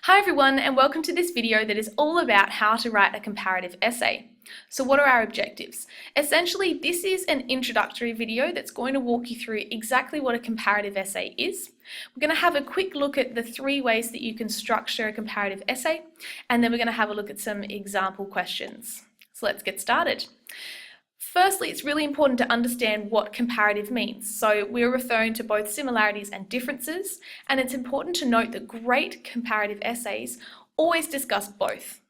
Hi everyone, and welcome to this video that is all about how to write a comparative essay. So what are our objectives? Essentially, this is an introductory video that's going to walk you through exactly what a comparative essay is. We're going to have a quick look at the 3 ways that you can structure a comparative essay, and then we're going to have a look at some example questions. So let's get started. Firstly, it's really important to understand what comparative means. So we're referring to both similarities and differences, and it's important to note that great comparative essays always discuss both.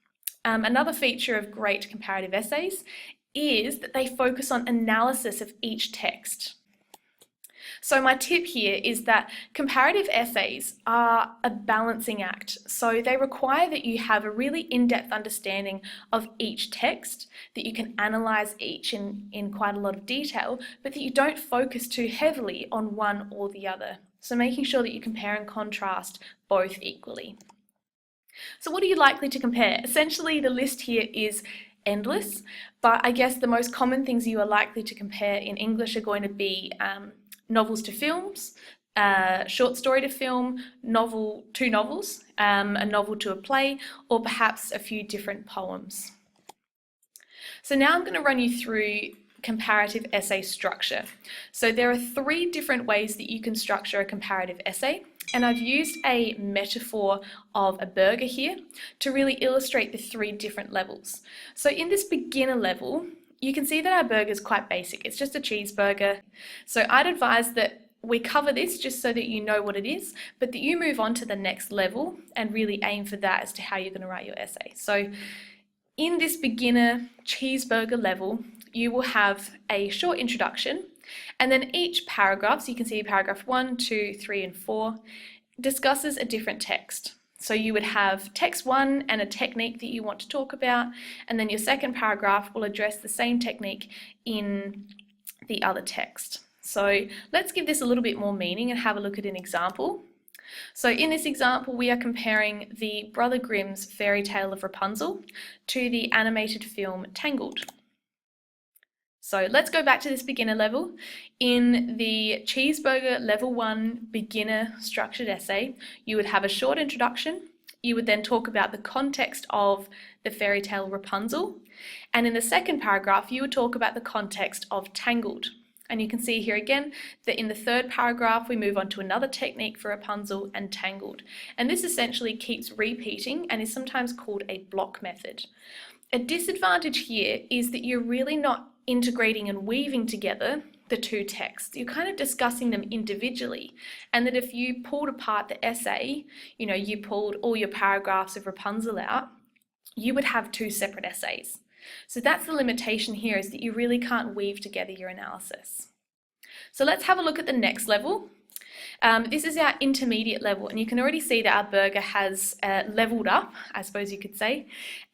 Another feature of great comparative essays is that they focus on analysis of each text. So my tip here is that comparative essays are a balancing act. So they require that you have a really in-depth understanding of each text, that you can analyse each in quite a lot of detail, but that you don't focus too heavily on one or the other. So making sure that you compare and contrast both equally. So what are you likely to compare? Essentially, the list here is endless, but I guess the most common things you are likely to compare in English are going to be novels to films, short story to film, two novels, a novel to a play, or perhaps a few different poems. So now I'm going to run you through comparative essay structure. So there are 3 different ways that you can structure a comparative essay, and I've used a metaphor of a burger here to really illustrate the 3 different levels. So in this beginner level, you can see that our burger is quite basic. It's just a cheeseburger. So I'd advise that we cover this just so that you know what it is, but that you move on to the next level and really aim for that as to how you're going to write your essay. So in this beginner cheeseburger level, you will have a short introduction, and then each paragraph, so you can see paragraph 1, 2, 3, and 4, discusses a different text. So you would have text 1 and a technique that you want to talk about, and then your second paragraph will address the same technique in the other text. So let's give this a little bit more meaning and have a look at an example. So in this example, we are comparing the Brother Grimm's Fairy Tale of Rapunzel to the animated film Tangled. So let's go back to this beginner level. In the cheeseburger level 1 beginner structured essay, you would have a short introduction. You would then talk about the context of the fairy tale Rapunzel. And in the second paragraph, you would talk about the context of Tangled. And you can see here again that in the third paragraph, we move on to another technique for Rapunzel and Tangled. And this essentially keeps repeating and is sometimes called a block method. A disadvantage here is that you're really not integrating and weaving together the 2 texts. You're kind of discussing them individually, and that if you pulled apart the essay, you pulled all your paragraphs of Rapunzel out, you would have 2 separate essays. So that's the limitation here, is that you really can't weave together your analysis. So let's have a look at the next level. This is our intermediate level, and you can already see that our burger has leveled up, I suppose you could say.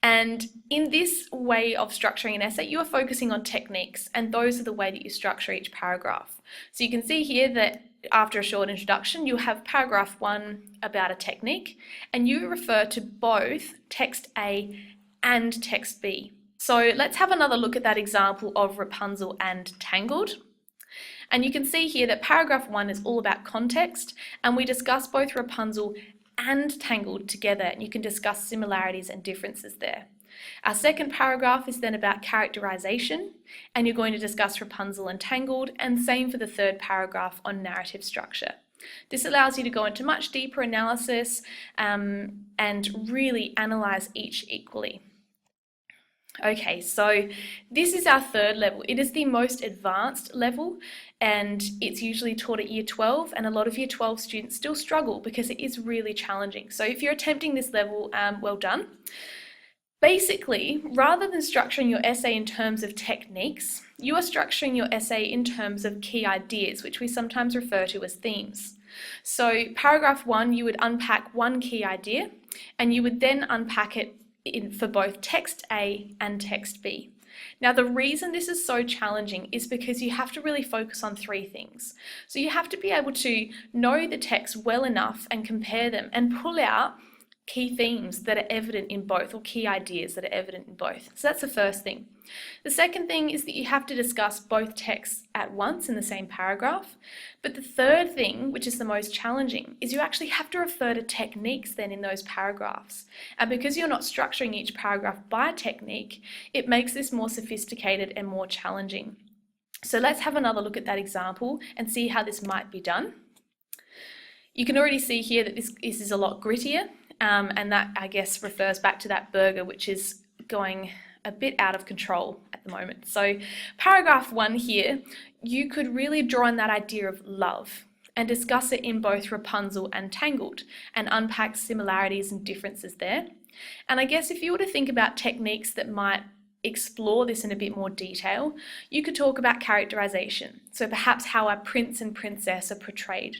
And in this way of structuring an essay, you are focusing on techniques, and those are the way that you structure each paragraph. So you can see here that after a short introduction, you have paragraph 1 about a technique, and you refer to both text A and text B. So let's have another look at that example of Rapunzel and Tangled. And you can see here that paragraph 1 is all about context, and we discuss both Rapunzel and Tangled together, and you can discuss similarities and differences there. Our second paragraph is then about characterization, and you're going to discuss Rapunzel and Tangled, and same for the third paragraph on narrative structure. This allows you to go into much deeper analysis and really analyse each equally. Okay, so this is our third level. It is the most advanced level, and it's usually taught at year 12, and a lot of year 12 students still struggle because it is really challenging. So if you're attempting this level, well done. Basically, rather than structuring your essay in terms of techniques, you are structuring your essay in terms of key ideas, which we sometimes refer to as themes. So paragraph 1, you would unpack one key idea, and you would then unpack it for both text A and text B. Now, the reason this is so challenging is because you have to really focus on 3 things. So you have to be able to know the text well enough and compare them and pull out key themes that are evident in both, or key ideas that are evident in both. So that's the first thing. The second thing is that you have to discuss both texts at once in the same paragraph. But the third thing, which is the most challenging, is you actually have to refer to techniques then in those paragraphs. And because you're not structuring each paragraph by technique, it makes this more sophisticated and more challenging. So let's have another look at that example and see how this might be done. You can already see here that this is a lot grittier. And that, I guess, refers back to that burger, which is going a bit out of control at the moment. So paragraph 1 here, you could really draw on that idea of love and discuss it in both Rapunzel and Tangled and unpack similarities and differences there. And I guess if you were to think about techniques that might explore this in a bit more detail, you could talk about characterization. So perhaps how a prince and princess are portrayed.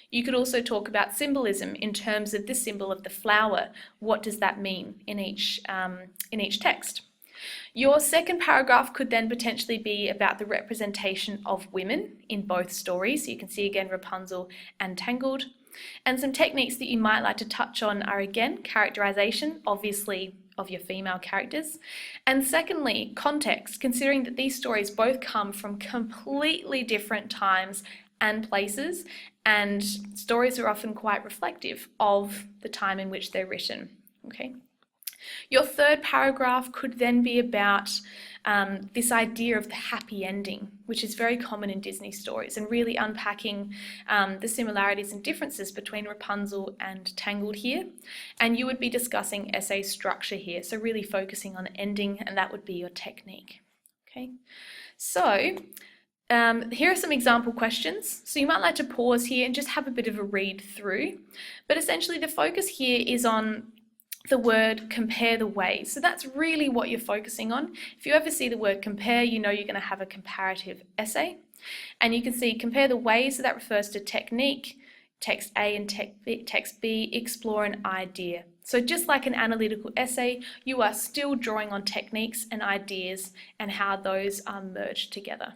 You could also talk about symbolism in terms of the symbol of the flower. What does that mean in each text? Your second paragraph could then potentially be about the representation of women in both stories. So you can see again Rapunzel and Tangled. And some techniques that you might like to touch on are again characterization, obviously of your female characters. And secondly, context, considering that these stories both come from completely different times and places, and stories are often quite reflective of the time in which they're written. Okay. Your third paragraph could then be about this idea of the happy ending, which is very common in Disney stories, and really unpacking the similarities and differences between Rapunzel and Tangled here. And you would be discussing essay structure here, so really focusing on the ending, and that would be your technique. Okay, so here are some example questions. So you might like to pause here and just have a bit of a read through. But essentially the focus here is on the word compare the ways. So that's really what you're focusing on. If you ever see the word compare, you know you're going to have a comparative essay. And you can see compare the ways, so that refers to technique, text A and text B, explore an idea. So just like an analytical essay, you are still drawing on techniques and ideas and how those are merged together.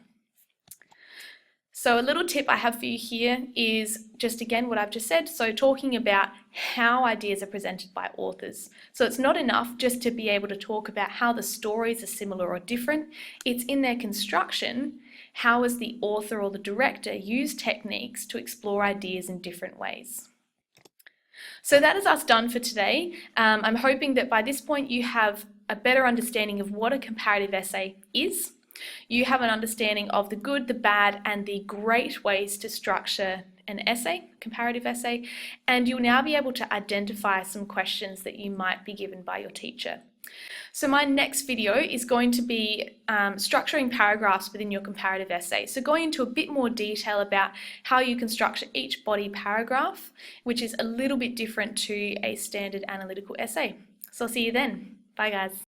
So a little tip I have for you here is just again what I've just said, so talking about how ideas are presented by authors. So it's not enough just to be able to talk about how the stories are similar or different, it's in their construction, how has the author or the director used techniques to explore ideas in different ways. So that is us done for today. I'm hoping that by this point you have a better understanding of what a comparative essay is. You have an understanding of the good, the bad, and the great ways to structure an essay, comparative essay, and you'll now be able to identify some questions that you might be given by your teacher. So my next video is going to be structuring paragraphs within your comparative essay. So going into a bit more detail about how you can structure each body paragraph, which is a little bit different to a standard analytical essay. So I'll see you then. Bye guys.